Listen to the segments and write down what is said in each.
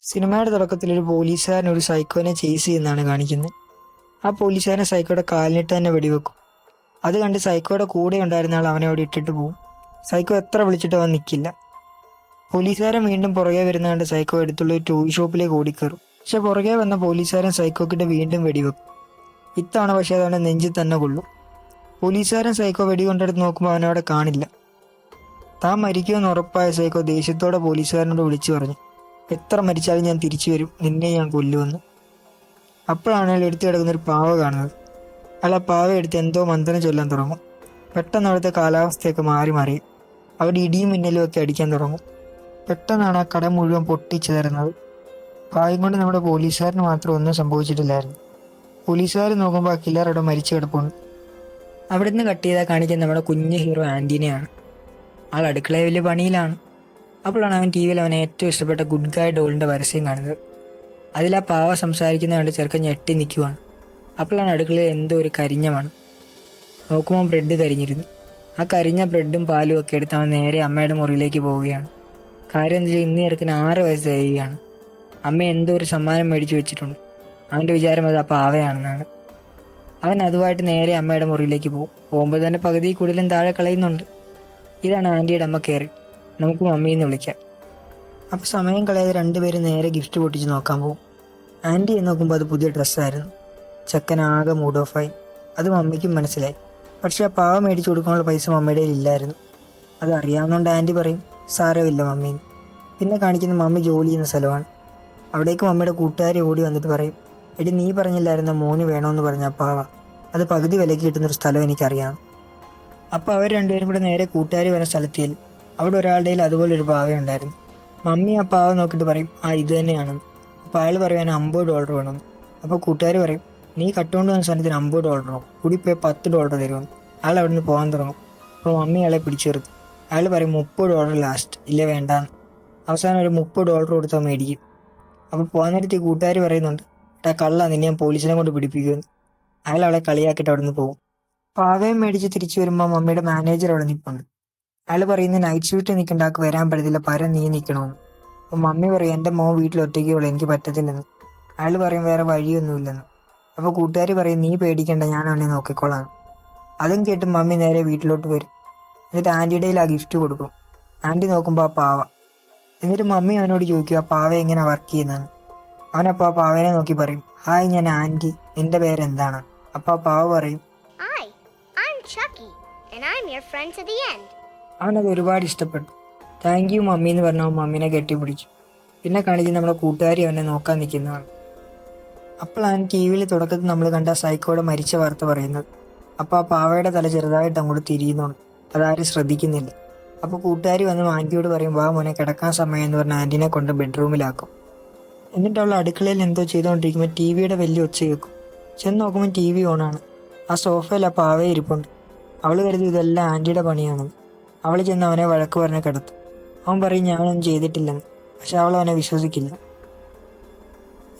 സിനിമയുടെ തുടക്കത്തിൽ ഒരു പോലീസുകാരൻ ഒരു സൈക്കോനെ ചേസ് ചെയ്യുന്നതാണ് കാണിക്കുന്നത്. ആ പോലീസുകാരൻ സൈക്കോയുടെ കാലിനിട്ട് തന്നെ വെടിവെക്കും. അത് കണ്ട് സൈക്കോയുടെ കൂടെ ഉണ്ടായിരുന്ന ആൾ അവനെ അവിടെ ഇട്ടിട്ട് പോകും. സൈക്കോ എത്ര വിളിച്ചിട്ട് അവൻ നിൽക്കില്ല. പോലീസുകാരൻ വീണ്ടും പുറകെ വരുന്ന കണ്ട് സൈക്കോ എടുത്തുള്ള ഒരു ടോയ് ഷോപ്പിലേക്ക് ഓടിക്കയറും. പക്ഷെ പുറകെ വന്ന പോലീസുകാരൻ സൈക്കോക്കിട്ട് വീണ്ടും വെടിവെക്കും. ഇത്തവണ പക്ഷേ അതവൻ്റെ നെഞ്ചിൽ തന്നെ കൊള്ളും. പോലീസുകാരൻ സൈക്കോ വെടികൊണ്ടെടുത്ത് നോക്കുമ്പോൾ അവനവിടെ കാണില്ല. താൻ മരിക്കുമെന്ന് ഉറപ്പായ സൈക്കോ ദേഷ്യത്തോടെ പോലീസുകാരനോട് വിളിച്ചു പറഞ്ഞു, എത്ര മരിച്ചാലും ഞാൻ തിരിച്ചു വരും, നിന്നെ ഞാൻ കൊല്ലുമെന്ന്. അപ്പോഴാണ് അയാൾ എടുത്തു കിടക്കുന്നൊരു പാവ കാണുന്നത്. അയാൾ ആ പാവ എടുത്ത് എന്തോ മന്ത്രം ചൊല്ലാൻ തുടങ്ങും. പെട്ടെന്ന് അവിടുത്തെ കാലാവസ്ഥയൊക്കെ മാറി മാറി അവിടെ ഇടിയും മിന്നലും ഒക്കെ അടിക്കാൻ തുടങ്ങും. പെട്ടെന്നാണ് ആ കട മുഴുവൻ പൊട്ടിച്ചു തരുന്നത്. ഭാഗ്യം കൊണ്ട് നമ്മുടെ പോലീസുകാരന് മാത്രം ഒന്നും സംഭവിച്ചിട്ടില്ലായിരുന്നു. പോലീസുകാർ നോക്കുമ്പോൾ ആ കില്ലർ അവിടെ മരിച്ചു കിടപ്പുണ്ട്. അവിടെ നിന്ന് കട്ട് ചെയ്താൽ കാണിക്കാൻ നമ്മുടെ കുഞ്ഞ് ഹീറോ ആൻറ്റീനെയാണ്. ആൾ അടുക്കളയിൽ വലിയ പണിയിലാണ്. അപ്പോഴാണ് അവൻ ടി വിയിൽ അവനെ ഏറ്റവും ഇഷ്ടപ്പെട്ട ഗുഡ് ഗായ് ഡോളിൻ്റെ പരസ്യം കാണുന്നത്. അതിൽ ആ പാവ സംസാരിക്കുന്ന കണ്ട് ചെറുക്കൻ ഞെട്ടി നിൽക്കുവാണ്. അപ്പോഴാണ് അടുക്കളയിൽ എന്തോ ഒരു കരിഞ്ഞമാണ്. നോക്കുമ്പോൾ ബ്രെഡ് കരിഞ്ഞിരുന്നു. ആ കരിഞ്ഞ ബ്രെഡും പാലും ഒക്കെ എടുത്ത് അവൻ നേരെ അമ്മയുടെ മുറിയിലേക്ക് പോവുകയാണ്. കാര്യം എന്താ വെച്ചാൽ ഇന്ന് ചെറുക്കന് 6 വയസ്സ് കഴിയുകയാണ്. അമ്മ എന്തോ ഒരു സമ്മാനം മേടിച്ചു വെച്ചിട്ടുണ്ട്. അവൻ്റെ വിചാരം അത് ആ പാവയാണെന്നാണ്. അവൻ അതുമായിട്ട് നേരെ അമ്മയുടെ മുറിയിലേക്ക് പോകും. പോകുമ്പോൾ തന്നെ പകുതി കൂടുതലും താഴെ കളയുന്നുണ്ട്. ഇതാണ് ആൻറ്റിയുടെ അമ്മ കയറി, നമുക്ക് മമ്മിയെന്ന് വിളിക്കാം. അപ്പോൾ സമയം കളയാതെ രണ്ടുപേരും നേരെ ഗിഫ്റ്റ് പൊട്ടിച്ച് നോക്കാൻ പോകും. ആൻറ്റി നോക്കുമ്പോൾ അത് പുതിയ ഡ്രസ്സായിരുന്നു. ചെക്കൻ ആകെ മൂഡ് ഓഫായി. അത് മമ്മിക്കും മനസ്സിലായി. പക്ഷേ ആ പാവ മേടിച്ച് കൊടുക്കാനുള്ള പൈസ മമ്മിയുടെ ഇല്ലായിരുന്നു. അത് അറിയാവുന്നതുകൊണ്ട് ആൻറ്റി പറയും, സാരമില്ല മമ്മീന്ന്. പിന്നെ കാണിക്കുന്ന മമ്മി ജോലി ചെയ്യുന്ന സ്ഥലമാണ്. അവിടേക്ക് മമ്മിയുടെ കൂട്ടുകാരി ഓടി വന്നിട്ട് പറയും, എടി നീ പറഞ്ഞില്ലായിരുന്ന മോന് വേണമെന്ന് പറഞ്ഞ ആ പാവ, അത് പകുതി വിലയ്ക്ക് കിട്ടുന്നൊരു സ്ഥലം എനിക്കറിയാം. അപ്പോൾ അവർ രണ്ടുപേരും കൂടെ നേരെ കൂട്ടുകാരി വരുന്ന സ്ഥലത്തിൽ അവിടെ ഒരാളുടെ കയ്യിൽ അതുപോലെ ഒരു പാവയുണ്ടായിരുന്നു. മമ്മി ആ പാവ നോക്കിയിട്ട് പറയും, ആ ഇത് തന്നെയാണെന്ന്. അപ്പോൾ അയാൾ പറയാൻ $50 വേണമെന്ന്. അപ്പോൾ കൂട്ടുകാർ പറയും, നീ കട്ടുകൊണ്ട് വന്ന സാധനത്തിന് $50 കൂടി പോയി $10 തരുമെന്ന്. അയാൾ അവിടെ നിന്ന് പോകാൻ തുടങ്ങും. അപ്പോൾ മമ്മി അയാളെ പിടിച്ചു നിർത്തും. അയാൾ പറയും $30 ലാസ്റ്റ്, ഇല്ല വേണ്ടാന്ന്. അവസാനം ഒരു $30 കൊടുത്താൽ മേടിക്കും. അപ്പോൾ പോകാൻ നേരത്തെ കൂട്ടുകാർ പറയുന്നുണ്ട്, ഏട്ടാ കള്ള, നിന്നെ ഞാൻ പോലീസിനെ കൊണ്ട് പിടിപ്പിക്കുമെന്ന്. അയാൾ അവളെ കളിയാക്കിയിട്ട് അവിടെ നിന്ന് പോകും. പാവയും മേടിച്ച് തിരിച്ചു വരുമ്പോൾ മമ്മിയുടെ മാനേജർ അവിടെ നിൽപ്പുണ്ട്. അയാൾ പറയുന്നത് നൈറ്റ് ഷൂട്ട് നിൽക്കേണ്ട, ആൾക്ക് വരാൻ പറ്റത്തില്ല, പരം നീ നിൽക്കണമെന്ന്. അപ്പോൾ മമ്മി പറയും, എൻ്റെ മോൻ വീട്ടിൽ ഒറ്റയ്ക്കുള്ളൂ, എനിക്ക് പറ്റത്തില്ലെന്ന്. അയാൾ പറയും വേറെ വഴിയൊന്നുമില്ലെന്ന്. അപ്പോൾ കൂട്ടുകാർ പറയും, നീ പേടിക്കേണ്ട, ഞാൻ അവനെ നോക്കിക്കോളാം. അതും കേട്ട് മമ്മി നേരെ വീട്ടിലോട്ട് വരും. എന്നിട്ട് ആൻറ്റിയുടെ കയ്യിൽ ആ ഗിഫ്റ്റ് കൊടുക്കും. ആൻറ്റി നോക്കുമ്പോൾ ആ പാവ. എന്നിട്ട് മമ്മി അവനോട് ചോദിക്കും, ആ പാവ എങ്ങനെ വർക്ക് ചെയ്യുന്നതെന്ന്. അവനപ്പോൾ ആ പാവേനെ നോക്കി പറയും, ഹായ് ഞാൻ ആൻറ്റി, നിൻ്റെ പേരെന്താണ്? അപ്പോൾ ആ പാവ പറയും, Hi, I'm Chucky, and I'm your friend to the end. അവനത് ഒരുപാട് ഇഷ്ടപ്പെട്ടു. താങ്ക് യു മമ്മി എന്ന് പറഞ്ഞ അവൻ മമ്മീനെ കെട്ടിപ്പിടിച്ചു. പിന്നെ കാണിക്കുന്ന നമ്മുടെ കൂട്ടുകാരി അവനെ നോക്കാൻ നിൽക്കുന്നതാണ്. അപ്പോഴാണ് ടി വിയിൽ തുടക്കത്തിൽ നമ്മൾ കണ്ട സൈക്കോയുടെ മരിച്ച വാർത്ത പറയുന്നത്. അപ്പോൾ ആ പാവയുടെ തല ചെറുതായിട്ട് അങ്ങോട്ട് തിരിയുന്നുണ്ട്. അതാരും ശ്രദ്ധിക്കുന്നില്ല. അപ്പോൾ കൂട്ടുകാരി വന്ന് ആൻറ്റിയോട് പറയും, വാ മോനെ കിടക്കാൻ സമയം എന്ന് പറഞ്ഞ് ആൻറ്റിനെ കൊണ്ട് ബെഡ്റൂമിലാക്കും. എന്നിട്ട് അവൾ അടുക്കളയിൽ എന്തോ ചെയ്തുകൊണ്ടിരിക്കുമ്പോൾ ടി വിയുടെ വലിയ ഒച്ച കേൾക്കും. ചെന്ന് നോക്കുമ്പോൾ ടി വി ഓണാണ്. ആ സോഫയിൽ ആ പാവയെ ഇരിപ്പുണ്ട്. അവൾ കരുതി ഇതെല്ലാം ആൻറ്റിയുടെ പണിയാണെന്ന്. അവൾ ചെന്ന് അവനെ വഴക്ക് പറഞ്ഞ് കിടത്തും. അവൻ പറയും ഞാനൊന്നും ചെയ്തിട്ടില്ലെന്ന്. പക്ഷെ അവൾ അവനെ വിശ്വസിക്കില്ല.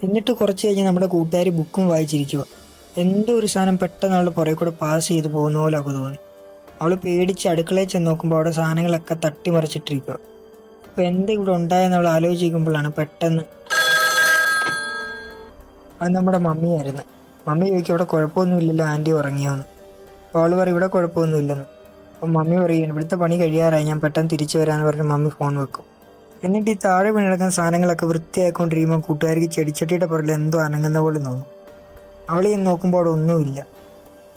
എന്നിട്ട് കുറച്ച് കഴിഞ്ഞ് നമ്മുടെ കൂട്ടുകാരി ബുക്കും വായിച്ചിരിക്കുക. എന്തോ ഒരു സാധനം പെട്ടെന്ന് അവളുടെ പുറകെ കൂടെ പാസ് ചെയ്ത് പോകുന്ന പോലെ അവൾക്ക് തോന്നി. അവൾ പേടിച്ച് അടുക്കളയിൽ ചെന്ന് നോക്കുമ്പോൾ അവിടെ സാധനങ്ങളൊക്കെ തട്ടിമറിച്ചിട്ടിരിക്കുക. അപ്പോൾ എന്താ ഇവിടെ ഉണ്ടായെന്ന് അവൾ ആലോചിക്കുമ്പോഴാണ് പെട്ടെന്ന് അത് നമ്മുടെ മമ്മിയായിരുന്നു. മമ്മി ചോദിക്കും, ഇവിടെ കുഴപ്പമൊന്നുമില്ലല്ലോ, ആൻറ്റി ഉറങ്ങിയോന്ന്. അപ്പോൾ അവൾ പറയും ഇവിടെ കുഴപ്പമൊന്നുമില്ലെന്ന്. അപ്പം മമ്മി പറയും, ഇവിടുത്തെ പണി കഴിയാറായി, ഞാൻ പെട്ടെന്ന് തിരിച്ചു വരാമെന്ന് പറഞ്ഞ് മമ്മി ഫോൺ വെക്കും. എന്നിട്ട് ഈ താഴെ വീണിടക്കുന്ന സാധനങ്ങളൊക്കെ വൃത്തിയായിക്കൊണ്ടിരിക്കുമ്പോൾ കൂട്ടുകാർക്ക് ചെടിച്ചട്ടിയുടെ പുറകിൽ എന്തോ അനങ്ങുന്ന പോലെ തോന്നും. അവൾ ചെന്ന് നോക്കുമ്പോൾ അവിടെ ഒന്നുമില്ല.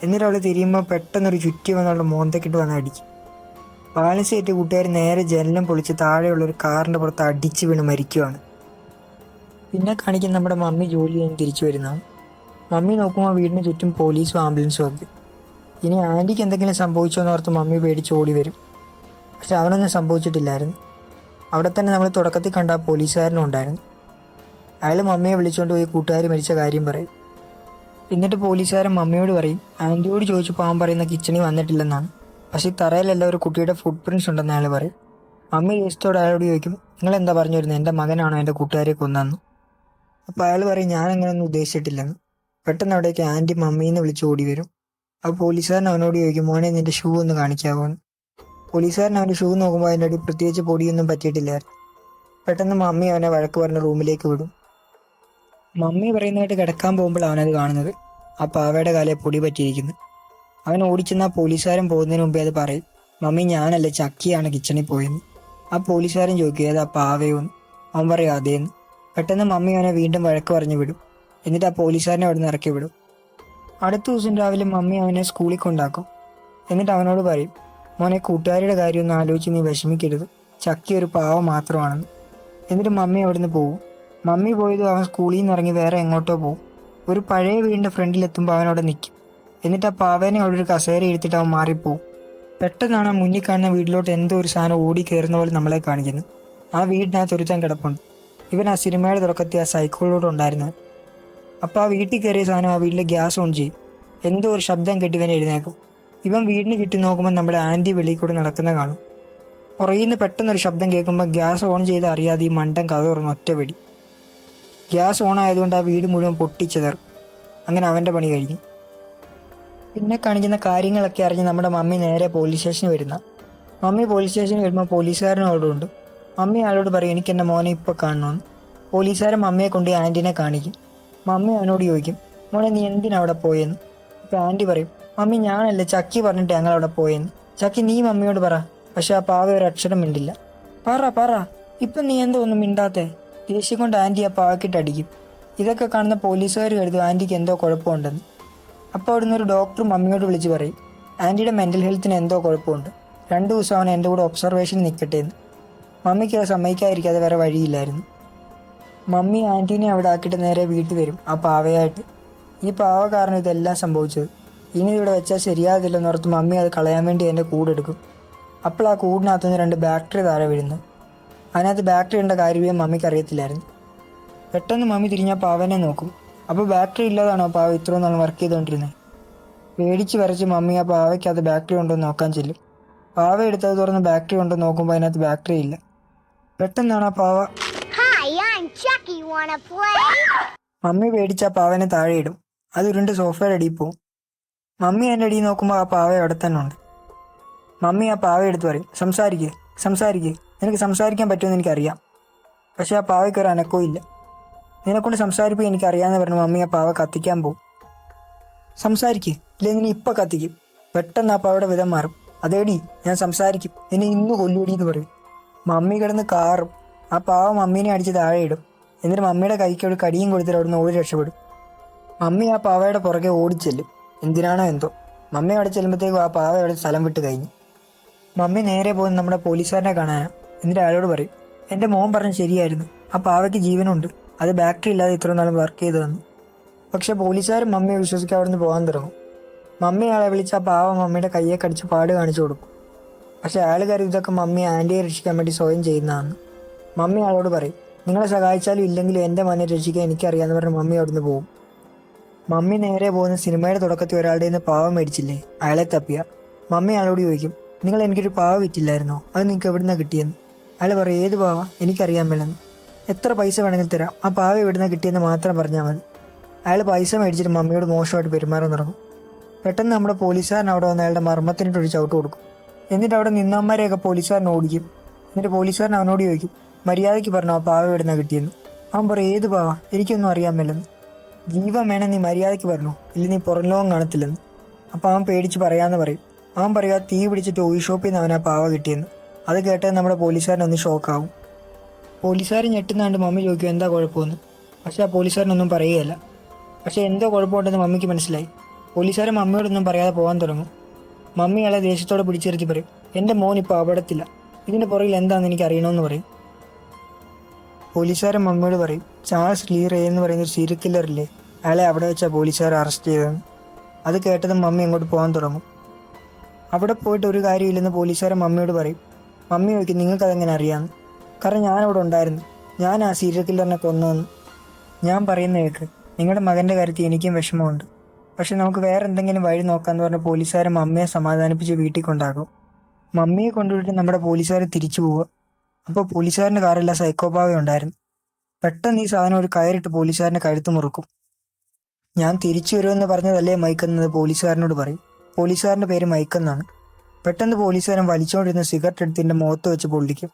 എന്നിട്ട് അവൾ തിരിയുമ്പോൾ പെട്ടെന്നൊരു ചുറ്റി വന്ന് അവളുടെ മോന്തക്കിട്ട് വന്ന് അടിക്കും. ബാലൻസ് ചെയ്തിട്ട് കൂട്ടുകാർ നേരെ ജനലും പൊളിച്ച് താഴെയുള്ളൊരു കാറിൻ്റെ പുറത്ത് അടിച്ച് വീണ് മരിക്കുവാണ്. പിന്നെ കാണിക്കുന്ന നമ്മുടെ മമ്മി ജോലി കഴിഞ്ഞ് തിരിച്ചു വരുന്നതാണ്. മമ്മി നോക്കുമ്പോൾ വീടിന് ചുറ്റും പോലീസും ആംബുലൻസും ഒക്കെ. ഇനി ആൻറ്റിക്ക് എന്തെങ്കിലും സംഭവിച്ചോ എന്ന് ഓർത്ത് മമ്മി പേടിച്ച് ഓടി വരും. പക്ഷെ അവനൊന്നും സംഭവിച്ചിട്ടില്ലായിരുന്നു. അവിടെ തന്നെ നമ്മൾ തുടക്കത്തിൽ കണ്ട ആ പോലീസുകാരനും ഉണ്ടായിരുന്നു. അയാൾ മമ്മിയെ വിളിച്ചുകൊണ്ട് പോയി കൂട്ടുകാർ മരിച്ച കാര്യം പറയും. എന്നിട്ട് പോലീസുകാരൻ മമ്മിയോട് പറയും, ആൻറ്റിയോട് ചോദിച്ചപ്പോൾ അവൻ പറയുന്ന കിച്ചണിൽ വന്നിട്ടില്ലെന്നാണ്. പക്ഷേ തറയിലെല്ലാം ഒരു കുട്ടിയുടെ ഫുട് പ്രിൻറ്റ്സ് ഉണ്ടെന്ന് അയാൾ പറയും. മമ്മി ദേഷ്യത്തോട് അയാളോട് ചോദിക്കും, നിങ്ങളെന്താ പറഞ്ഞു വരുന്നത്, എൻ്റെ മകനാണോ എൻ്റെ കൂട്ടുകാരെ കൊന്നെന്ന്? അപ്പോൾ അയാൾ പറയും, ഞാൻ അങ്ങനെയൊന്നും ഉദ്ദേശിച്ചിട്ടില്ലെന്ന്. പെട്ടെന്ന് അവിടേക്ക് ആൻറ്റി മമ്മീന്ന് വിളിച്ച് ഓടി വരും. അപ്പോൾ പോലീസുകാരൻ അവനോട് ചോദിക്കും, മോനെ നിൻ്റെ ഷൂ ഒന്ന് കാണിക്കാമോ എന്ന്. പോലീസുകാരൻ അവൻ്റെ ഷൂ നോക്കുമ്പോൾ അതിൻ്റെ അടി പ്രത്യേകിച്ച് പൊടിയൊന്നും പറ്റിയിട്ടില്ലായിരുന്നു. പെട്ടെന്ന് മമ്മി അവനെ വഴക്ക് പറഞ്ഞ റൂമിലേക്ക് വിടും. മമ്മി പറയുന്നതായിട്ട് കിടക്കാൻ പോകുമ്പോൾ അവനത് കാണുന്നത് ആ പാവയുടെ കാലെ പൊടി പറ്റിയിരിക്കുന്നു. അവൻ ഓടിച്ചെന്ന് ആ പോലീസുകാരൻ പോകുന്നതിന് മുമ്പേ അത് പറയും, മമ്മി ഞാനല്ല ചക്കിയാണ് കിച്ചണിൽ പോയെന്ന്. ആ പോലീസുകാരൻ ചോദിക്കും ഏതാ പാവയോന്ന്. അവൻ പറയും അതേന്ന്. പെട്ടെന്ന് മമ്മി അവനെ വീണ്ടും വഴക്ക് പറഞ്ഞു വിടും. എന്നിട്ട് ആ പോലീസുകാരനെ അവിടെ നിന്ന് ഇറക്കി വിടും. അടുത്ത ദിവസം രാവിലെ മമ്മി അവനെ സ്കൂളിൽ കൊണ്ടാക്കും. എന്നിട്ട് അവനോട് പറയും, മോനെ കൂട്ടുകാരുടെ കാര്യമൊന്നും ആലോചിച്ച് നീ വിഷമിക്കരുത്, ചക്കി ഒരു പാവം മാത്രമാണെന്ന്. എന്നിട്ട് മമ്മി അവിടുന്ന് പോകും. മമ്മി പോയതും അവൻ സ്കൂളിൽ നിന്ന് ഇറങ്ങി വേറെ എങ്ങോട്ടോ പോകും. ഒരു പഴയ വീടിൻ്റെ ഫ്രണ്ടിലെത്തുമ്പോൾ അവനവിടെ നിൽക്കും. എന്നിട്ട് ആ പാവേനെ അവിടെ ഒരു കസേര എടുത്തിട്ട് അവൻ മാറിപ്പോവും. പെട്ടെന്നാണ് ആ മുന്നിൽ കാണുന്ന വീട്ടിലോട്ട് എന്തോ ഒരു സാധനം ഓടി കയറുന്ന പോലെ നമ്മളെ കാണിക്കുന്നത്. ആ വീടിനകത്ത് ഒരുത്താൻ കിടപ്പുണ്ട്. ഇവൻ ആ സിനിമയുടെ തുടക്കത്തിൽ ആ സൈക്കിളിലൂടെ ഉണ്ടായിരുന്നത്. അപ്പോൾ ആ വീട്ടിൽ കയറിയ സാധനം ആ വീട്ടിലെ ഗ്യാസ് ഓൺ ചെയ്യും. എന്തോ ഒരു ശബ്ദം കെട്ടി ഇവൻ എഴുന്നേക്കും. ഇവൻ വീടിന് ചുറ്റും നോക്കുമ്പോൾ നമ്മുടെ ആൻറ്റി വെളിയിൽ കൂടെ നടക്കുന്ന കാണും. പുറകിൽ നിന്ന് പെട്ടെന്നൊരു ശബ്ദം കേൾക്കുമ്പോൾ ഗ്യാസ് ഓൺ ചെയ്ത് അറിയാതെ ഈ മണ്ടൻ കഥ തുറന്ന് ഒറ്റ വെടി. ഗ്യാസ് ഓൺ ആയതുകൊണ്ട് ആ വീട് മുഴുവൻ പൊട്ടിച്ചെതറും. അങ്ങനെ അവൻ്റെ പണി കഴിഞ്ഞു. പിന്നെ കാണിക്കുന്ന കാര്യങ്ങളൊക്കെ അറിഞ്ഞ് നമ്മുടെ മമ്മി നേരെ പോലീസ് സ്റ്റേഷനിൽ വരുന്ന. മമ്മി പോലീസ് സ്റ്റേഷനിൽ വരുമ്പോൾ പോലീസുകാരനോടുണ്ട്. മമ്മി അയാളോട് പറയും എനിക്ക് എൻ്റെ മോനെ ഇപ്പോൾ കാണണമെന്ന്. പോലീസുകാരൻ മമ്മിയെ കൊണ്ട് ആൻറ്റീനെ കാണിക്കും. മമ്മി അവനോട് ചോദിക്കും, മോനെ നീ എന്തിനാ അവിടെ പോയെന്ന്. അപ്പോൾ ആൻറ്റി പറയും, മമ്മി ഞാനല്ലേ ചക്കി പറഞ്ഞിട്ട് ഞങ്ങൾ അവിടെ പോയെന്ന്. ചക്കി നീ മമ്മിയോട് പറ. പക്ഷെ ആ പാവ ഒരു അക്ഷരം മിണ്ടില്ല. പറ ഇപ്പം നീ എന്തോ ഒന്നും മിണ്ടാത്തേ. ദേഷ്യം കൊണ്ട് ആൻറ്റി ആ പാവക്കിട്ട് അടിക്കും. ഇതൊക്കെ കാണുന്ന പോലീസുകാർ കരുതും ആൻറ്റിക്ക് എന്തോ കുഴപ്പമുണ്ടെന്ന്. അപ്പോൾ അവിടുന്ന് ഒരു ഡോക്ടർ മമ്മിയോട് വിളിച്ച് പറയും, ആൻറ്റിയുടെ മെൻ്റൽ ഹെൽത്തിന് എന്തോ കുഴപ്പമുണ്ട്, 2 ദിവസം അവൻ എൻ്റെ കൂടെ ഒബ്സർവേഷന് നിൽക്കട്ടെ എന്ന്. മമ്മിക്ക് അത് സമ്മതിക്കാതിരിക്കാതെ വേറെ വഴിയില്ലായിരുന്നു. മമ്മി ആൻറ്റീനെ അവിടെ ആക്കിയിട്ട് നേരെ വീട്ടിൽ വരും ആ പാവയായിട്ട്. ഈ പാവ കാരണം ഇതെല്ലാം സംഭവിച്ചത്. ഇനി ഇവിടെ വെച്ചാൽ ശരിയാകത്തില്ലെന്ന് ഓർത്ത് മമ്മി അത് കളയാൻ വേണ്ടി എൻ്റെ കൂടെടുക്കും. അപ്പോൾ ആ കൂടിനകത്തുനിന്ന് 2 ബാക്ടറി താഴെ വീഴുന്നു. അതിനകത്ത് ബാക്ടറി ഉണ്ട കാര്യമേ മമ്മിക്ക് അറിയത്തില്ലായിരുന്നു. പെട്ടെന്ന് മമ്മി തിരിഞ്ഞ പാവനെ നോക്കും. അപ്പോൾ ബാക്ടറി ഇല്ലാതാണോ പാവ ഇത്രയും നാൾ വർക്ക് ചെയ്തുകൊണ്ടിരുന്നത്. പേടിച്ച് വരച്ച് മമ്മി ആ പാവയ്ക്കകത്ത് ബാക്ടറി ഉണ്ടോ എന്ന് നോക്കാൻ ചെല്ലും. പാവ എടുത്തത് തുറന്ന് ബാക്ടറി ഉണ്ടോ നോക്കുമ്പോൾ അതിനകത്ത് ബാക്ടറി ഇല്ല. പെട്ടെന്നാണ് ആ പാവ. Hi, I'm Chucky. Wanna play? Mummy പേടിച്ച് ആ പാവനെ താഴെ ഇടും. അത് ഉരുണ്ട് സോഫയുടെ അടിയിൽ പോവും. മമ്മി അതിൻ്റെ അടിയിൽ നോക്കുമ്പോൾ ആ പാവ അവിടെ തന്നെ ഉണ്ട്. മമ്മി ആ പാവ എടുത്ത് പറയും, സംസാരിക്കുക, നിനക്ക് സംസാരിക്കാൻ പറ്റുമെന്ന് എനിക്കറിയാം. പക്ഷേ ആ പാവയ്ക്ക് ഒരു അനക്കവും ഇല്ല. നിന്നെക്കൊണ്ട് സംസാരിപ്പിക്കാൻ എനിക്കറിയാമെന്ന് പറഞ്ഞ് മമ്മി ആ പാവ കത്തിക്കാൻ പോകും. സംസാരിക്കുക, ഇല്ലേ നിന്നെ ഇപ്പം കത്തിക്കും. പെട്ടെന്ന് ആ പാവയുടെ വിധം മാറും. അതേടി ഞാൻ സംസാരിക്കും, നിന്നെ ഇന്ന് കൊല്ലുപടി എന്ന് പറയും. മമ്മി കിടന്ന് കാറും. ആ പാവ മമ്മീനെ അടിച്ച് താഴെ ഇടും. എന്നിട്ട് മമ്മിയുടെ കൈക്ക് ഒരു കടിയും കൊടുത്തിട്ട് അവിടുന്ന് ഓടി രക്ഷപ്പെടും. മമ്മി ആ പാവയുടെ പുറകെ ഓടിച്ചെല്ലും. എന്തിനാണോ എന്തോ. മമ്മി അവിടെ ചെല്ലുമ്പോഴത്തേക്കും ആ പാവ അവിടെ സ്ഥലം വിട്ട് കഴിഞ്ഞു. മമ്മി നേരെ പോകുന്ന നമ്മുടെ പോലീസുകാരനെ കാണാനാണ്. എന്നിട്ട് അയാളോട് പറയും, എൻ്റെ മോൻ പറഞ്ഞ് ശരിയായിരുന്നു, ആ പാവയ്ക്ക് ജീവനുണ്ട്, അത് ബാക്ടറി ഇല്ലാതെ ഇത്ര നാളും വർക്ക് ചെയ്തതെന്ന്. പക്ഷെ പോലീസുകാരൻ മമ്മിയെ വിശ്വസിക്കാൻ അവിടുന്ന് പോകാൻ തുടങ്ങും. മമ്മി അയാളെ വിളിച്ച് ആ പാവ മമ്മിയുടെ കയ്യെ കടിച്ച് പാട് കാണിച്ചു കൊടുക്കും. പക്ഷെ അയാൾ കരുതി ഇതൊക്കെ മമ്മി ആൻറ്റിയെ രക്ഷിക്കാൻ വേണ്ടി സ്വയം ചെയ്യുന്നതാണ്. മമ്മി അയാളോട് പറയും, നിങ്ങളെ സഹായിച്ചാലും ഇല്ലെങ്കിലും എൻ്റെ മോനെ രക്ഷിക്കാൻ എനിക്കറിയാമെന്ന് പറഞ്ഞ് മമ്മി അവിടുന്ന് പോകും. മമ്മി നേരെ പോകുന്ന സിനിമയുടെ തുടക്കത്തിൽ ഒരാളുടെ നിന്ന് പാവ മേടിച്ചില്ലേ, അയാളെ തപ്പിയ. മമ്മി അയാളോട് ചോദിക്കും, നിങ്ങൾ എനിക്കൊരു പാവ വിറ്റില്ലായിരുന്നോ, അത് നിങ്ങൾക്ക് എവിടുന്നാണ് കിട്ടിയെന്ന്. അയാൾ പറയും, ഏത് പാവ, എനിക്കറിയാൻ മേലെന്ന്. എത്ര പൈസ വേണമെങ്കിൽ തരാം, ആ പാവ എവിടുന്നാണ് കിട്ടിയെന്ന് മാത്രം പറഞ്ഞാൽ മതി. അയാൾ പൈസ മേടിച്ചിട്ട് മമ്മിയോട് മോശമായിട്ട് പെരുമാറാൻ തുടങ്ങും. പെട്ടെന്ന് നമ്മുടെ പോലീസുകാരൻ അവിടെ വന്ന് അയാളുടെ മർമ്മത്തിനിട്ടൊരു ചവിട്ട് കൊടുക്കും. എന്നിട്ട് അവിടെ നിന്നവന്മാരെയൊക്കെ പോലീസുകാരൻ ഓടിക്കും. എന്നിട്ട് പോലീസുകാരൻ അവനോട് ചോദിക്കും, മര്യാദയ്ക്ക് പറഞ്ഞു ആ പാവ എവിടുന്നാണ് കിട്ടിയെന്ന്. അവൻ പറയും, ഏത് പാവ, എനിക്കൊന്നും അറിയാൻ മേലെന്ന്. ജീവൻ വേണം, നീ മര്യാദയ്ക്ക് പറഞ്ഞു, ഇല്ല നീ പുറം ലോകം കാണത്തില്ലെന്ന്. അപ്പോൾ അവൻ പേടിച്ച് പറയാമെന്ന് പറയും. അവൻ പറയുക തീ പിടിച്ചിട്ട് ഓയി ഷോപ്പിൽ നിന്ന് അവനാ പാവ കിട്ടിയെന്ന്. അത് കേട്ടത് നമ്മുടെ പോലീസുകാരനൊന്ന് ഷോക്കാവും. പോലീസുകാരൻ ഞെട്ടുന്നാണ്ട് മമ്മി ചോദിക്കും എന്താ കുഴപ്പമെന്ന്. പക്ഷേ ആ പോലീസുകാരനൊന്നും പറയുകയല്ല. പക്ഷേ എന്തോ കുഴപ്പമുണ്ടെന്ന് മമ്മിക്ക് മനസ്സിലായി. പോലീസുകാരൻ മമ്മിയോടൊന്നും പറയാതെ പോകാൻ തുടങ്ങും. മമ്മി അയാളെ ദേഷ്യത്തോടെ പിടിച്ചിരുത്തി പറയും, എൻ്റെ മോൻ ഇപ്പോൾ അപകടത്തില്ല, ഇതിൻ്റെ പുറകിൽ എന്താണെന്ന് എനിക്ക് അറിയണമെന്ന് പറയും. പോലീസുകാരൻ മമ്മിയോട് പറയും, ചാൾസ് ലീ റേ എന്ന് പറയുന്ന ഒരു സീരിയൽ കില്ലറില്ലേ, അയാളെ അവിടെ വെച്ചാൽ പോലീസുകാർ അറസ്റ്റ് ചെയ്തതെന്ന്. അത് കേട്ടതും മമ്മി അങ്ങോട്ട് പോകാൻ തുടങ്ങും. അവിടെ പോയിട്ട് ഒരു കാര്യമില്ലെന്ന് പോലീസുകാരൻ മമ്മിയോട് പറയും. മമ്മി ചോദിക്കും, നിങ്ങൾക്കതെങ്ങനെ അറിയാമെന്ന്. കാരണം ഞാനവിടെ ഉണ്ടായിരുന്നു, ഞാൻ ആ സീരിയൽ കില്ലറിനെ കൊന്നതെന്ന്. ഞാൻ പറയുന്ന കേൾക്ക്, നിങ്ങളുടെ മകൻ്റെ കാര്യത്തിൽ എനിക്കും വിഷമമുണ്ട്, പക്ഷെ നമുക്ക് വേറെ എന്തെങ്കിലും വഴി നോക്കാമെന്ന് പറഞ്ഞ പോലീസുകാരൻ മമ്മിയെ സമാധാനിപ്പിച്ച് വീട്ടിൽ കൊണ്ടാക്കും. മമ്മിയെ കൊണ്ടുപോയിട്ട് നമ്മുടെ പോലീസുകാർ തിരിച്ചു പോവുക. അപ്പോൾ പോലീസുകാരൻ്റെ കാറില്ല സൈക്കോപാവ ഉണ്ടായിരുന്നു. പെട്ടെന്ന് ഈ സാധനം ഒരു കയറിട്ട് പോലീസുകാരൻ്റെ കഴുത്ത് മുറുക്കും. ഞാൻ തിരിച്ചു വരുമെന്ന് പറഞ്ഞതല്ലേ മൈക്കെന്നത് പോലീസുകാരനോട് പറയും. പോലീസുകാരൻ്റെ പേര് മൈക്കെന്നാണ്. പെട്ടെന്ന് പോലീസുകാരൻ വലിച്ചുകൊണ്ടിരുന്ന സിഗരറ്റ് എടുത്തിൻ്റെ മുഖത്ത് വെച്ച് പൊള്ളിക്കും.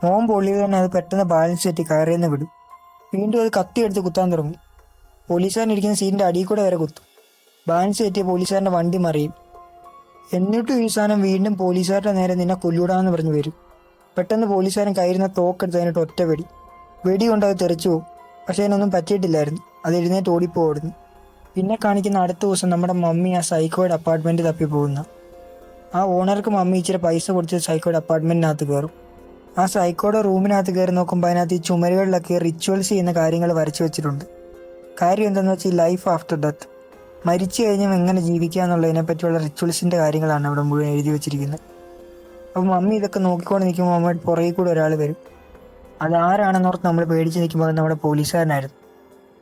മോൻ പൊള്ളിയത് തന്നെ അത് പെട്ടെന്ന് ബാലൻസ് തെറ്റി കയറിയെന്ന് വിടും. വീണ്ടും അത് കത്തിയെടുത്ത് കുത്താൻ തുടങ്ങും. പോലീസുകാരൻ ഇരിക്കുന്ന സീറ്റിൻ്റെ അടിയിൽ കൂടെ വരെ കുത്തും. ബാലൻസ് തെറ്റിയ പോലീസുകാരൻ്റെ വണ്ടി മറിയും. എന്നിട്ടും ഈ സാധനം വീണ്ടും പോലീസുകാരുടെ നേരെ നിന്നെ കൊല്ലൂടാന്ന് പറഞ്ഞു വരും. പെട്ടെന്ന് പോലീസുകാരൻ കയ്യിരുന്ന തോക്കെടുത്ത് അതിനിട്ട് ഒറ്റ വെടി. വെടി കൊണ്ട് അത് തെറിച്ചു പോകും. പക്ഷേ അതിനൊന്നും പറ്റിയിട്ടില്ലായിരുന്നു. അത് എഴുന്നേറ്റ് ഓടിപ്പോടുന്നു. പിന്നെ കാണിക്കുന്ന അടുത്ത ദിവസം നമ്മുടെ മമ്മി ആ സൈക്കോയുടെ അപ്പാർട്ട്മെൻറ്റ് തപ്പി പോകുന്ന. ആ ഓണർക്ക് മമ്മി ഇച്ചിരി പൈസ കൊടുത്ത് സൈക്കോയുടെ അപ്പാർട്ട്മെൻറ്റിനകത്ത് കയറും. ആ സൈക്കോയുടെ റൂമിനകത്ത് കയറി നോക്കുമ്പോൾ അതിനകത്ത് ഈ ചുമരുകളിലൊക്കെ റിച്വൽസ് ചെയ്യുന്ന കാര്യങ്ങൾ വരച്ചു വെച്ചിട്ടുണ്ട്. കാര്യം എന്താണെന്ന് വെച്ചാൽ ഈ ലൈഫ് ആഫ്റ്റർ ഡെത്ത്, മരിച്ചു കഴിഞ്ഞാൽ എങ്ങനെ ജീവിക്കുക എന്നുള്ളതിനെ പറ്റിയുള്ള റിച്വൽസിൻ്റെ കാര്യങ്ങളാണ് അവിടെ മുഴുവൻ എഴുതി വെച്ചിരിക്കുന്നത്. അപ്പോൾ മമ്മി ഇതൊക്കെ നോക്കിക്കൊണ്ട് നിൽക്കുമ്പോൾ മമ്മയുടെ പുറകിൽ കൂടെ ഒരാൾ വരും. അതാരാണെന്നോർത്ത് നമ്മൾ പേടിച്ച് നിൽക്കുമ്പോൾ അത് നമ്മുടെ പോലീസുകാരനായിരുന്നു.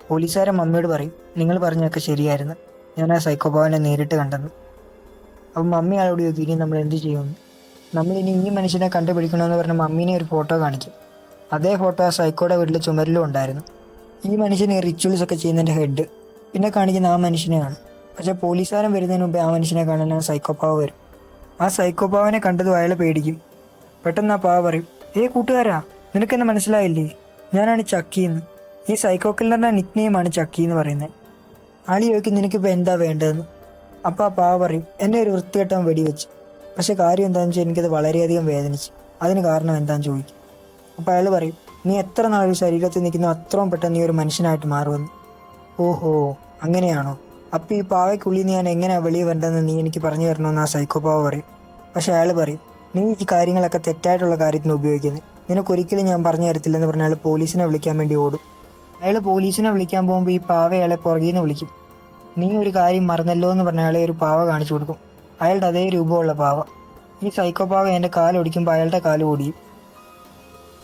പോലീസുകാരൻ മമ്മിയോട് പറയും, നിങ്ങൾ പറഞ്ഞതൊക്കെ ശരിയായിരുന്നു, ഞാൻ ആ സൈക്കോപാവനെ നേരിട്ട് കണ്ടെന്ന്. അപ്പം മമ്മി ആളോട് ചോദിക്കും, ഇനി നമ്മൾ എന്ത് ചെയ്യുമെന്ന്. നമ്മളിനി ഈ മനുഷ്യനെ കണ്ടുപിടിക്കണമെന്ന് പറഞ്ഞ മമ്മീനെ ഒരു ഫോട്ടോ കാണിക്കും. അതേ ഫോട്ടോ ആ സൈക്കോയുടെ വീട്ടിൽ ചുമരിലും ഉണ്ടായിരുന്നു. ഈ മനുഷ്യന് ഈ റിച്വൽസ് ഒക്കെ ചെയ്യുന്നതിൻ്റെ ഹെഡ്. പിന്നെ കാണിക്കുന്ന ആ മനുഷ്യനെയാണ്. പക്ഷേ പോലീസുകാരൻ വരുന്നതിന് മുമ്പേ ആ മനുഷ്യനെ കാണാൻ ആ സൈക്കോപാവ് വരും. ആ സൈക്കോപാവനെ കണ്ടതും അയാൾ പേടിക്കും. പെട്ടെന്ന് ആ പാവ പറയും, കൂട്ടുകാരാ, നിനക്കെന്നെ മനസ്സിലായില്ലേ, ഞാനാണ് ചക്കിന്ന്. ഈ സൈക്കോ കില്ലറിൻ്റെ നിക് നെയിമാണ് ചക്കി എന്ന് പറയുന്നത്. ആളി ചോദിക്കും, നിനക്കിപ്പോൾ എന്താ വേണ്ടതെന്ന്. അപ്പോൾ ആ പാവ പറയും, എന്നെ ഒരു വൃത്തികെട്ടവൻ വെടിവെച്ച്. പക്ഷേ കാര്യം എന്താണെന്ന് വെച്ചാൽ എനിക്കത് വളരെയധികം വേദനിച്ചു. അതിന് കാരണം എന്താണെന്ന് ചോദിക്കും. അപ്പോൾ അയാൾ പറയും, നീ എത്ര നാളൊരു ശരീരത്തിൽ നിൽക്കുന്നോ അത്രയും പെട്ടെന്ന് നീ ഒരു മനുഷ്യനായിട്ട് മാറുമെന്ന്. ഓഹോ, അങ്ങനെയാണോ? അപ്പോൾ ഈ പാവയ്ക്കുള്ളിൽ ഞാൻ എങ്ങനെയാണ് വെളിയിൽ വരേണ്ടതെന്ന് നീ എനിക്ക് പറഞ്ഞു തരണമെന്ന് ആ സൈക്കോ പാവ പറയും. പക്ഷേ അയാൾ പറയും, നീ ഈ കാര്യങ്ങളൊക്കെ തെറ്റായിട്ടുള്ള കാര്യത്തിന് ഉപയോഗിക്കുന്നത്, നിനക്കൊരിക്കലും ഞാൻ പറഞ്ഞു തരത്തില്ലെന്ന് പറഞ്ഞ അയാൾ പോലീസിനെ വിളിക്കാൻ വേണ്ടി ഓടും. അയാൾ പോലീസിനെ വിളിക്കാൻ പോകുമ്പോൾ ഈ പാവ അയാളെ പുറകിൽ നിന്ന് വിളിക്കും. നീ ഒരു കാര്യം മറന്നല്ലോ എന്ന് പറഞ്ഞ അയാളെ ഒരു പാവ കാണിച്ചു കൊടുക്കും. അയാളുടെ അതേ രൂപമുള്ള പാവ. ഈ സൈക്കോ പാവ എൻ്റെ കാലൊടിക്കുമ്പോൾ അയാളുടെ കാല് ഓടിയും.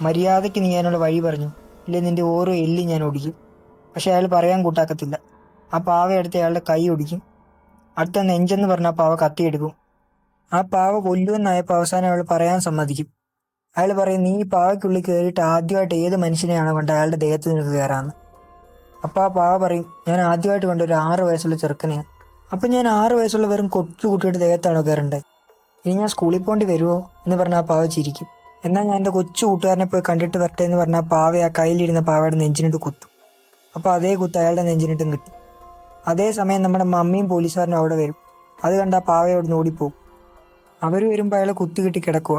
മര്യാദയ്ക്ക് നീ എന്നോട് വഴി പറഞ്ഞു, ഇല്ലേ നിൻ്റെ ഓരോ എല്ലും ഞാൻ ഓടിക്കും. പക്ഷെ അയാൾ പറയാൻ കൂട്ടാക്കത്തില്ല. ആ പാവ എടുത്ത് അയാളുടെ കൈ ഒടിക്കും. അടുത്ത നെഞ്ചെന്ന് പറഞ്ഞ ആ പാവ കത്തിയെടുക്കും. ആ പാവ കൊല്ലുമെന്നായപ്പോൾ അവസാനം അയാൾ പറയാൻ സമ്മതിക്കും. അയാൾ പറയും, നീ ഈ പാവയ്ക്കുള്ളിൽ കയറിയിട്ട് ആദ്യമായിട്ട് ഏത് മനുഷ്യനെയാണോ കണ്ട അയാളുടെ ദേഹത്ത് നിനക്ക് കയറാമെന്ന്. അപ്പോൾ ആ പാവ പറയും, ഞാൻ ആദ്യമായിട്ട് കണ്ട ഒരു 6 വയസ്സുള്ള ചെറുക്കനെയാണ്. അപ്പം ഞാൻ 6 വയസ്സുള്ള വെറും കൊച്ചു കുട്ടിയുടെ ദേഹത്താണോ കയറേണ്ടത്? ഇനി ഞാൻ സ്കൂളിൽ പോകേണ്ടി വരുമോ എന്ന് പറഞ്ഞാൽ ആ പാവ ചിരിക്കും. എന്നാൽ ഞാൻ എൻ്റെ കൊച്ചു കൂട്ടുകാരനെ പോയി കണ്ടിട്ട് വരട്ടെ എന്ന് പറഞ്ഞാൽ പാവ ആ കയ്യിലിരുന്ന പാവയുടെ നെഞ്ചിനിട്ട് കുത്തും. അപ്പോൾ അതേ കുത്ത് അയാളുടെ നെഞ്ചിനിട്ടും കിട്ടും. അതേസമയം നമ്മുടെ മമ്മിയും പോലീസുകാരനും അവിടെ വരും. അത് കണ്ട് ആ പാവ അവിടെ നിന്ന് ഓടിപ്പോവും. അവർ വരുമ്പോൾ അയാളെ കുത്തി കിട്ടി കിടക്കുക.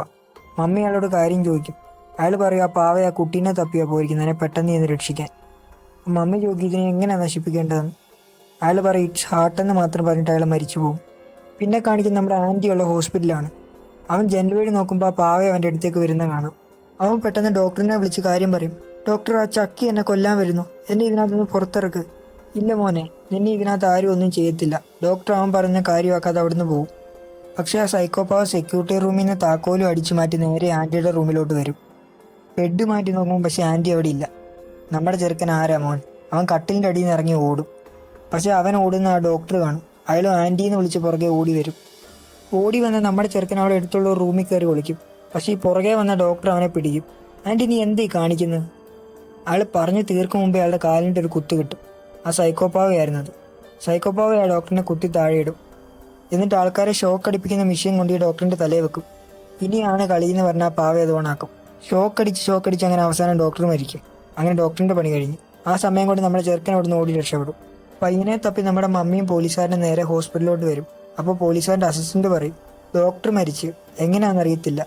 മമ്മി അയാളോട് കാര്യം ചോദിക്കും. അയാൾ പറയും, ആ പാവ ആ കുട്ടീനെ തപ്പിയാ പോയിരിക്കുന്നതിനെ പെട്ടെന്ന് ചെന്ന് രക്ഷിക്കാൻ. മമ്മി ചോദിക്കും, ഇതിനെ എങ്ങനെയാണ് നശിപ്പിക്കേണ്ടതെന്ന്. അയാൾ പറയും, ഇറ്റ്സ് ഹാർട്ടെന്ന് മാത്രം പറഞ്ഞിട്ട് അയാൾ മരിച്ചു പോകും. പിന്നെ കാണിക്കുന്ന നമ്മുടെ ആൻറ്റിയുള്ള ഹോസ്പിറ്റലാണ്. അവൻ ജനൽ വഴി നോക്കുമ്പോൾ ആ പാവ അവൻ്റെ അടുത്തേക്ക് വരുന്ന കാണാം. അവൻ പെട്ടെന്ന് ഡോക്ടറിനെ വിളിച്ച് കാര്യം പറയും. ഡോക്ടർ, ആ ചക്കി എന്നെ കൊല്ലാൻ വരുന്നു, എന്നെ ഇതിനകത്തുനിന്ന് പുറത്തിറക്ക്. ഇല്ല മോനെ, നിന്നെ ഇതിനകത്ത് ആരും ഒന്നും ചെയ്യത്തില്ല. ഡോക്ടർ അവൻ പറഞ്ഞ കാര്യമാക്കാതെ അവിടുന്ന് പോകും. പക്ഷേ ആ സൈക്കോപാവ സെക്യൂരിറ്റി റൂമിൽ നിന്ന് താക്കോലും അടിച്ചു മാറ്റി നേരെ ആൻറ്റിയുടെ റൂമിലോട്ട് വരും. ബെഡ് മാറ്റി നോക്കുമ്പോൾ പക്ഷേ ആൻറ്റി അവിടെ ഇല്ല. നമ്മുടെ ചെറുക്കൻ ആരാ മോൻ? അവൻ കട്ടിലിൻ്റെ അടിയിൽ നിന്ന് ഇറങ്ങി ഓടും. പക്ഷേ അവൻ ഓടുന്ന ആ ഡോക്ടർ കാണും. അയാളും ആൻറ്റീന്ന് വിളിച്ച് പുറകെ ഓടി വരും. ഓടി വന്ന് നമ്മുടെ ചെറുക്കൻ അവിടെ അടുത്തുള്ള ഒരു റൂമിൽ കയറി വിളിക്കും. പക്ഷേ ഈ പുറകെ വന്ന ഡോക്ടർ അവനെ പിടിക്കും. ആൻറ്റി, നീ എന്തീ കാണിക്കുന്നത്? അയാൾ പറഞ്ഞു തീർക്കും മുമ്പേ അയാളുടെ കാലിൻ്റെ ഒരു കുത്ത് കിട്ടും. ആ സൈക്കോപാവയായിരുന്നത്. സൈക്കോപാവ ആ ഡോക്ടറിനെ കുത്തി താഴെയിടും. എന്നിട്ട് ആൾക്കാരെ ഷോക്ക് അടിപ്പിക്കുന്ന മെഷീൻ കൊണ്ട് ഈ ഡോക്ടറിൻ്റെ തലയിൽ വെക്കും. ഇനിയാണ് കളിയെന്ന് പറഞ്ഞാൽ ആ പാവ അത് ഓണാക്കും. ഷോക്ക് അടിച്ച് അങ്ങനെ അവസാനം ഡോക്ടർ മരിക്കും. അങ്ങനെ ഡോക്ടറിൻ്റെ പണി കഴിഞ്ഞു. ആ സമയം കൊണ്ട് നമ്മുടെ ചെറുക്കൻ അവിടുന്ന് ഓടി രക്ഷപ്പെടും. പയ്യനെ തപ്പി നമ്മുടെ മമ്മിയും പോലീസുകാരനും നേരെ ഹോസ്പിറ്റലിലോട്ട് വരും. അപ്പോൾ പോലീസുകാരൻ്റെ അസിസ്റ്റന്റ് പറയും, ഡോക്ടർ മരിച്ചു, എങ്ങനെയാണെന്നറിയത്തില്ല,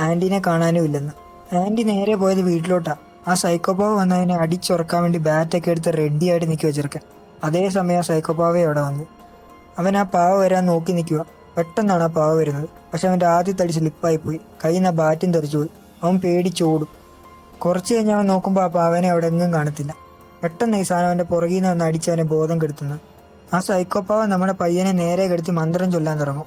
ആൻറ്റീനെ കാണാനും ഇല്ലെന്ന്. ആൻറ്റി നേരെ പോയത് വീട്ടിലോട്ടാണ്. ആ സൈക്കോപാവ വന്നതിനെ അടിച്ചുറക്കാൻ വേണ്ടി ബാറ്റൊക്കെ എടുത്ത് റെഡിയായിട്ട് നിൽക്കുക ചെറുക്കൻ. അതേസമയം ആ സൈക്കോപാവയെ അവിടെ വന്നു. അവൻ ആ പാവ വരാൻ നോക്കി നിൽക്കുക. പെട്ടെന്നാണ് ആ പാവ വരുന്നത്. പക്ഷെ അവൻ്റെ ആദ്യത്തെ അടി സ്ലിപ്പായിപ്പോയി. കയ്യിൽ നിന്ന് ആ ബാറ്റും തെറിച്ചുപോയി. അവൻ പേടിച്ചോടും. കുറച്ച് കഴിഞ്ഞ് അവൻ നോക്കുമ്പോൾ ആ പാവനെ അവിടെ എങ്ങും കാണത്തില്ല. പെട്ടെന്ന് ഈ സാധനം അവൻ്റെ പുറകിൽ നിന്ന് വന്ന് അടിച്ച് അവനെ ബോധം കെടുത്തുന്നു. ആ സൈക്കോപാവ നമ്മുടെ പയ്യനെ നേരെ കെടുത്തി മന്ത്രം ചൊല്ലാൻ തുടങ്ങും.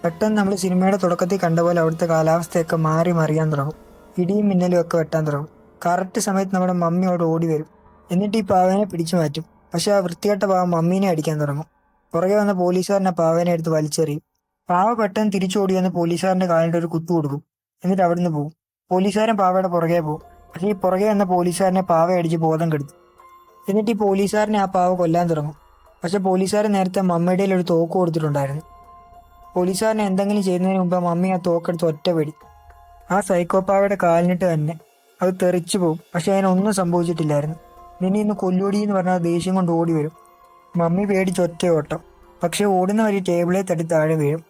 പെട്ടെന്ന് നമ്മൾ സിനിമയുടെ തുടക്കത്തിൽ കണ്ട പോലെ അവിടുത്തെ കാലാവസ്ഥയൊക്കെ മാറി മറിയാൻ തുടങ്ങും. ഇടിയും മിന്നലും ഒക്കെ വെട്ടാൻ തുടങ്ങും. കറക്റ്റ് സമയത്ത് നമ്മുടെ മമ്മി അവിടെ ഓടി വരും. എന്നിട്ട് ഈ പാവനെ പിടിച്ചു മാറ്റും. പക്ഷെ ആ വൃത്തികെട്ട പാവ മമ്മീനെ അടിക്കാൻ തുടങ്ങും. പുറകെ വന്ന പോലീസുകാരനെ പാവനെ എടുത്ത് വലിച്ചെറിയും. പാവ പെട്ടെന്ന് തിരിച്ചോടി വന്ന് പോലീസുകാരൻ്റെ കാലിൻ്റെ ഒരു കുത്തു കൊടുക്കും. എന്നിട്ട് അവിടുന്ന് പോകും. പോലീസുകാരൻ പാവയുടെ പുറകെ പോകും. പക്ഷേ ഈ പുറകെ വന്ന പോലീസുകാരനെ പാവ അടിച്ച് ബോധം കെടുത്തും. എന്നിട്ട് ഈ പോലീസുകാരനെ ആ പാവ കൊല്ലാൻ തുടങ്ങും. പക്ഷെ പോലീസുകാരൻ നേരത്തെ മമ്മിയുടെ ഒരു തോക്ക് കൊടുത്തിട്ടുണ്ടായിരുന്നു. പോലീസുകാരനെ എന്തെങ്കിലും ചെയ്യുന്നതിന് മുമ്പ് മമ്മി ആ തോക്കെടുത്ത് ഒറ്റ വെടി. ആ ആ സൈക്കോപ്പാവയുടെ കാലിനിട്ട് തന്നെ അത് തെറിച്ചു പോകും. പക്ഷെ അതിനൊന്നും സംഭവിച്ചിട്ടില്ലായിരുന്നു. നിന്നെ ഇന്ന് കൊല്ലുപൊടി എന്ന് പറഞ്ഞാൽ ദേഷ്യം കൊണ്ട് ഓടി വരും. മമ്മി പേടിച്ച് ഒറ്റ ഓട്ടം. പക്ഷെ ഓടുന്ന വഴി ടേബിളെ തട്ടി താഴെ വീഴും.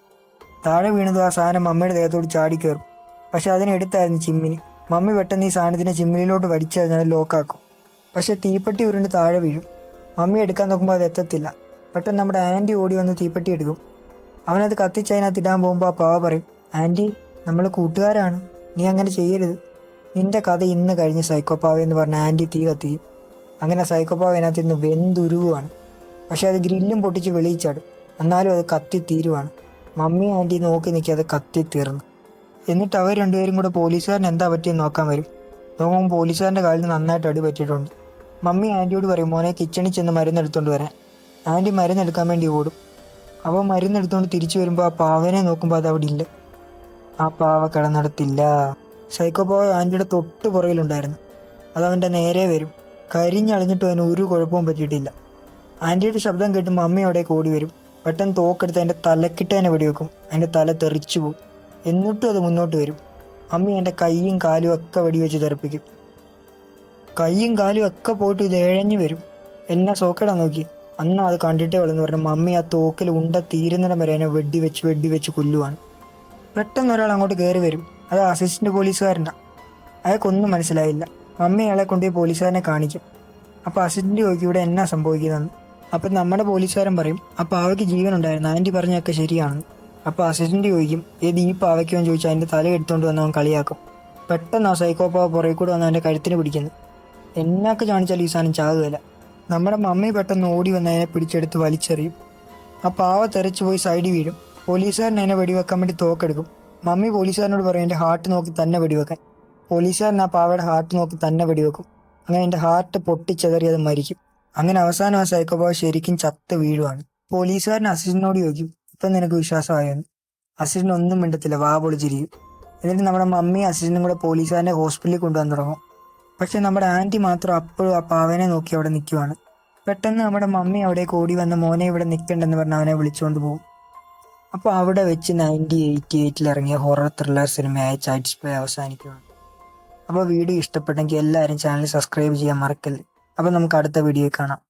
താഴെ വീണതും ആ സാധനം മമ്മിയുടെ ദേഹത്തോട് ചാടിക്കയറും. പക്ഷെ അതിനെടുത്തായിരുന്നു ചിമ്മിനി. മമ്മി പെട്ടെന്ന് ഈ സാധനത്തിനെ ചിമ്മിനിയിലോട്ട് വലിച്ചെറിഞ്ഞാൽ ലോക്കാക്കും. പക്ഷെ തീപ്പെട്ടി ഉരുണ്ട് താഴെ വീഴും. മമ്മി എടുക്കാൻ നോക്കുമ്പോൾ അത് എത്തത്തില്ല. പെട്ടെന്ന് നമ്മുടെ ആൻറ്റി ഓടി വന്ന് തീപ്പെട്ടി എടുക്കും. അവനത് കത്തിച്ച് അതിനകത്ത് ഇടാൻ പോകുമ്പോൾ ആ പാവ പറയും, ആൻറ്റി നമ്മൾ കൂട്ടുകാരാണ്, നീ അങ്ങനെ ചെയ്യരുത്. നിന്റെ കഥ ഇന്ന് കഴിഞ്ഞ് സൈക്കോപ്പാവ എന്ന് പറഞ്ഞ ആൻറ്റി തീ കത്തിക്കും. അങ്ങനെ സൈക്കോപ്പാവ അതിനകത്ത് ഇന്ന് വെന്തുരുവാണ്. പക്ഷെ അത് ഗ്രില്ലും പൊട്ടിച്ച് വെളിയിച്ചാടും. എന്നാലും അത് കത്തി തീരുവാണ്. മമ്മി ആൻറ്റി നോക്കി നിൽക്കി അത് കത്തി തീർന്നു. എന്നിട്ട് അവർ രണ്ടുപേരും കൂടെ പോലീസുകാരൻ എന്താ പറ്റിയെന്ന് നോക്കാൻ വരും. നോക്കുമ്പോൾ പോലീസുകാരൻ്റെ കാലിൽ നന്നായിട്ട് അടി പറ്റിയിട്ടുണ്ട്. മമ്മി ആൻറ്റിയോട് പറയും, മോനെ കിച്ചണിൽ ചെന്ന് മരുന്നെടുത്തോണ്ട് വരാൻ. ആൻറ്റി മരുന്നെടുക്കാൻ വേണ്ടി ഓടും. അവൻ മരുന്നെടുത്തുകൊണ്ട് തിരിച്ചു വരുമ്പോൾ ആ പാവനെ നോക്കുമ്പോൾ അത് അവിടെ ഇല്ല. ആ പാവ കിടന്നിടത്തില്ല. സൈക്കോപാവ ആൻറ്റിയുടെ തൊട്ട് പുറകിലുണ്ടായിരുന്നു. അതവൻ്റെ നേരെ വരും. കരിഞ്ഞളിഞ്ഞിട്ടും അവന് ഒരു കുഴപ്പവും പറ്റിയിട്ടില്ല. ആൻറ്റിയുടെ ശബ്ദം കേട്ടുമ്പോൾ അമ്മ അവിടേക്ക് ഓടി വരും. പെട്ടെന്ന് തോക്കെടുത്ത് അതിൻ്റെ തലക്കിട്ട് തന്നെ വെടിവെക്കും. അതിൻ്റെ തല തെറിച്ചു പോകും. എന്നിട്ടും അത് മുന്നോട്ട് വരും. അമ്മ എൻ്റെ കൈയും കാലും ഒക്കെ വെടിവെച്ച് തെറിപ്പിക്കും. കൈയും കാലും ഒക്കെ പോയിട്ട് ഇത് ഇഴഞ്ഞു വരും. എന്നെ സോക്കേടാ നോക്കി. അന്ന് അത് കണ്ടിട്ടേ ഉള്ളെന്ന് പറഞ്ഞു മമ്മി ആ തോക്കിൽ ഉണ്ട തീരുന്നിടം വരെ അതിനെ വെടിവെച്ച് കൊല്ലുവാണ്. പെട്ടെന്ന് ഒരാൾ അങ്ങോട്ട് കയറി വരും. അത് അസിസ്റ്റന്റ് പോലീസുകാരനാണ്. അയാൾക്കൊന്നും മനസ്സിലായില്ല. മമ്മി അയാളെ കൊണ്ടുപോയി പോലീസുകാരനെ കാണിക്കും. അപ്പോൾ അസിസ്റ്റന്റ് ചോദിക്കും, ഇവിടെ എന്നാ സംഭവിക്കുന്നതെന്ന്. അപ്പം നമ്മുടെ പോലീസുകാരൻ പറയും, ആ പാവയ്ക്ക് ജീവൻ ഉണ്ടായിരുന്നു, ആൻറ്റി പറഞ്ഞൊക്കെ ശരിയാണെന്ന്. അപ്പോൾ അസിസ്റ്റന്റ് ചോദിക്കും, ഏത് ഈ പാവയ്ക്കോ എന്ന് ചോദിച്ചാൽ അതിൻ്റെ തല എടുത്തുകൊണ്ട് വന്ന് അവൻ കളിയാക്കും. പെട്ടെന്ന് ആ സൈക്കോപ്പാവ പുറകെ കൂടെ വന്ന് അവൻ്റെ കഴുത്തിന് പിടിക്കുന്നു. എന്നൊക്കെ കാണിച്ചാൽ ഈ സാധനം ചാകുകയില്ല. നമ്മുടെ മമ്മി പെട്ടെന്ന് ഓടി വന്ന് അതിനെ പിടിച്ചെടുത്ത് വലിച്ചെറിയും. ആ പാവ തെറിച്ച് പോയി സൈഡിൽ വീഴും. പോലീസുകാരൻ അതിനെ വെടിവെക്കാൻ വേണ്ടി തോക്കെടുക്കും. മമ്മി പോലീസുകാരനോട് പറയും എൻ്റെ ഹാർട്ട് നോക്കി തന്നെ വെടിവെക്കാൻ. പോലീസുകാരൻ ആ പാവയുടെ ഹാർട്ട് നോക്കി തന്നെ വെടിവെക്കും. അങ്ങനെ എൻ്റെ ഹാർട്ട് പൊട്ടിച്ചെതറി അത് മരിക്കും. അങ്ങനെ അവസാനം ആ സൈക്കോപാവ ശരിക്കും ചത്ത് വീഴുവാണ്. പോലീസുകാരൻ അസിസ്റ്റന്റിനോട് ചോദിക്കും, ഇപ്പം നിനക്ക് വിശ്വാസമായെന്ന്. അസിസ്റ്റന്റ് ഒന്നും മിണ്ടത്തില്ല, വാ പൊളിച്ചിരിക്കും. എന്നിട്ട് നമ്മുടെ മമ്മി അസിസ്റ്റന്റും കൂടെ പോലീസുകാരനെ ഹോസ്പിറ്റലിൽ കൊണ്ടുവന്ന് തുടങ്ങും. പക്ഷെ നമ്മുടെ ആൻറ്റി മാത്രം അപ്പോഴും ആ പാവനെ നോക്കി അവിടെ നിൽക്കുവാണ്. പെട്ടെന്ന് നമ്മുടെ മമ്മി അവിടേക്ക് ഓടി വന്ന് മോനെ ഇവിടെ നിൽക്കണ്ടെന്ന് പറഞ്ഞ് അവനെ വിളിച്ചുകൊണ്ട് പോകും. അപ്പോൾ അവിടെ വെച്ച് 1988 ഇറങ്ങിയ ഹൊറർ ത്രില്ലർ സിനിമയായ ചൈൽഡ്സ് പ്ലേ അവസാനിക്കുകയാണ്. അപ്പോൾ വീഡിയോ ഇഷ്ടപ്പെട്ടെങ്കിൽ എല്ലാവരും ചാനൽ സബ്സ്ക്രൈബ് ചെയ്യാൻ മറക്കല്ലേ. അപ്പോൾ നമുക്ക് അടുത്ത വീഡിയോയിൽ കാണാം.